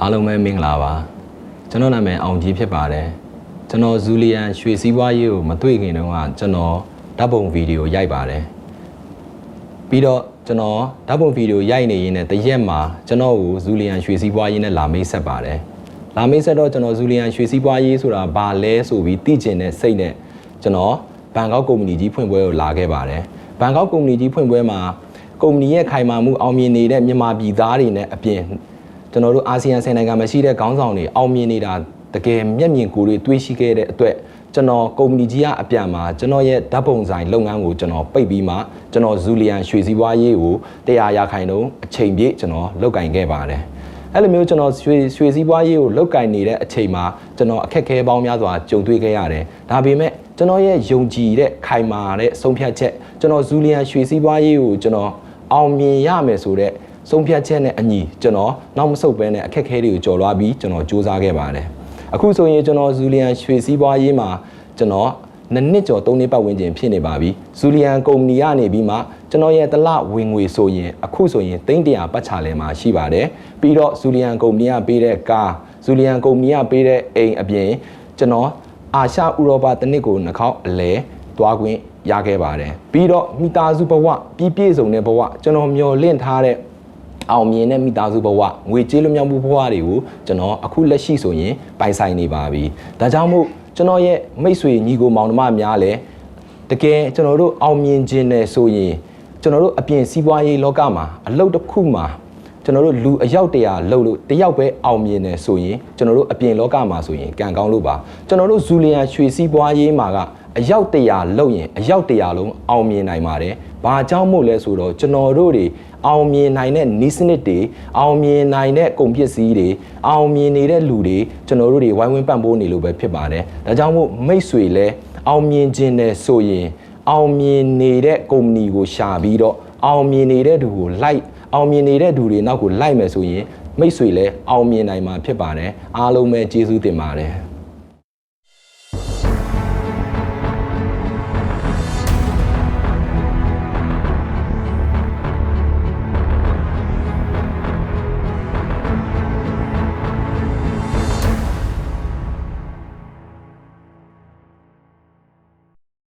အားလုံးပဲမင်္ဂလာပါကျွန်တော်နာမည်အောင်ကြီးဖြစ်ပါတယ်ကျွန်တော်ဇူလီယန်ရွှေစည်းပွားရေးကိုမတွေ့ခင်တုန်းကကျွန်တော်ဓာတ်ပုံဗီဒီယိုရိုက်ပါတယ်ပြီးတော့ကျွန်တော်ဓာတ်ပုံဗီဒီယိုရိုက်နေရင်းနဲ့တရက်မှာကျွန်တော်ကိုဇူလီယန်ရွှေစည်းပွားရေးနဲ့လာမိတ်ဆက်ပါတယ်လာမိတ်ဆက်တော့ကျွန်တော်ဇူလီယန်ရွှေစည်းပွားရေးဆိုတာဘာလဲဆိုပြီးသိကျင်တဲ့စိတ်နဲ့ကျွန်တော်ဘန်ကောက်ကုမ္ပဏီကြီးဖွင့်ပွဲကိုလာခဲ့ပါတယ်ဘန်ကောက်ကုမ္ပဏီကြီးဖွင့်ပွဲမှာကုမ္ပဏီရဲ့ခိုင်မာမှုအောင်မြင်နေတဲ့မြန်မာပြည်သားတွေနဲ့အပြင်ကျွန်တော်တို့အာဆီယံ10နိုင်ငံမှာရှိတဲ့ခေါင်းဆောင်တွေအောင်မြင်နေတာတကယ်မျက်မြင်ကိုယ်တွေတွေးရှိခဲ့တဲ့အတွက်ကျွန်တော်ကုမ္ပဏီကြီးကအပြန်မှာကျွန်တော်ရဲ့ဓာတ်ပုံဆိုင်လုပ်ငန်းကိုကျွန်တော်ပိတ်ပြီးမှကျွန်တော်ဇူလီယန်ရွှေစည်းပွားရေးကို100%အချိန်ပြည့်ကျွန်တော်လုပ်ကင်ခဲ့ပါတယ်အဲ့လိုမျိုးကျွန်တော်ရွှေစည်းပွားရေးကိုလုပ်ကင်နေတဲ့အချိန်မှာကျွန်တော်အခက်အခဲပေါင်းများစွာကြုံတွေ့ခဲ့ရတယ်ဒါပေမဲ့ကျွန်တော်ရဲ့ယုံကြည်တဲ့ခိုင်မာတဲ့ဆုံးဖြတ်ချက်ကျွန်တော်ဇူလီယန်ရွှေစည်းပွားရေးကိုကျွန်တော်အောင်မြင်ရမယ်ဆိုတဲ့ဆုံးဖြတ်ချက်နဲ့အညီကျွန်တော်နောက်မဆုတ်ဘဲနဲ့အခက်အခဲတွေကိုကျော်လွှားပြီးကျွန်တော်စူးစမ်းခဲ့ပါတယ်အခုဆိုရင်ကျွန်တော်ဇူလီယန်ရွှေစည်းပွားရေးမှာကျွန်တော်နှစ်ကျော်3နှစ်ပတ်ဝန်းကျင်ဖြစ်နေပါပြီဇူလီယန်ကုမ္ပဏီကနေပြီးမှကျွန်တော်ရဲ့တလဝင်ငွေဆိုရင်အခုဆိုရင်300ပတ်ချလဲမှာရှိပါတယ်ပြီးတော့ဇူလီယန်ကုမ္ပဏီကပေးတဲ့ကားဇူလီယန်ကုမ္ပဏီကပေးတဲ့အိမ်အပြင်ကျွန်တော်အာရှဥရောပတစ်နှစ်ကိုနှစ်ခေါက်အလဲသွားခွင့်ရခဲ့ပါတယ်ပြီးတော့မိသားစုဘဝပြည့်စုံတဲ့ဘဝကျွန်တော်မျှော်လင့်ထားတဲ့အောင်မြင်တဲ့မိသားစုဘဝငွေကြေးလွတ်မြောက်မှုဘဝတွေကိုကျွန်တော်အခုလက်ရှိဆိုရင်ပိုင်ဆိုင်နေပါပြီဒါကြောင့်မို့ကျွန်တော်ရဲ့မိတ်ဆွေညီကိုမောင်နှမများလည်းတကယ်ကျွန်တော်တို့အောင်မြင်ခြင်းနဲ့ဆိုရင်ကျွန်တော်တို့အပြင်စီးပွားရေးလောကမှာအလုပ်တစ်ခုမှာကျွန်တော်တို့လူအယောက်100လှုပ်လို့တယောက်ပဲအောင်မြင်တယ်ဆိုရင်ကျွန်တော်တို့အပြင်လောကမှာဆိုရင်ကံကောင်းလို့ပါကျွန်တော်တို့ဇူလီယန်ရွှေစည်းပွားရေးမှာကအယောက်100လှုပ်ရင်အယောက်100လုံးအောင်မြင်နိုင်ပါတယ်ဘာကြောင့်မို့လဲဆိုတော့ကျွန်တော်တို့တွေအောင်မြင်နိုင်တဲ့နည်းစနစ်တွေအောင်မြင်နိုင်တဲ့ကုန်ပစ္စည်းတွေအောင်မြင်နေတဲ့လူတွေကျွန်တော်တို့တွေဝိုင်းဝန်းပံ့ပိုးနေလို့ပဲဖြစ်ပါတယ်ဒါကြောင့်မို့မိတ်ဆွေလဲအောင်မြင်ခြင်းနဲ့ဆိုရင်အောင်မြင်နေတဲ့ကုမ္ပဏီကိုရှာပြီးတော့အောင်မြင်နေတဲ့သူကိုလိုက်အောင်မြင်နေတဲ့သူတွေနောက်ကိုလိုက်မယ်ဆိုရင်မိတ်ဆွေလဲအောင်မြင်နိုင်မှာဖြစ်ပါတယ်အားလုံးပဲကျေးဇူးတင်ပါတယ်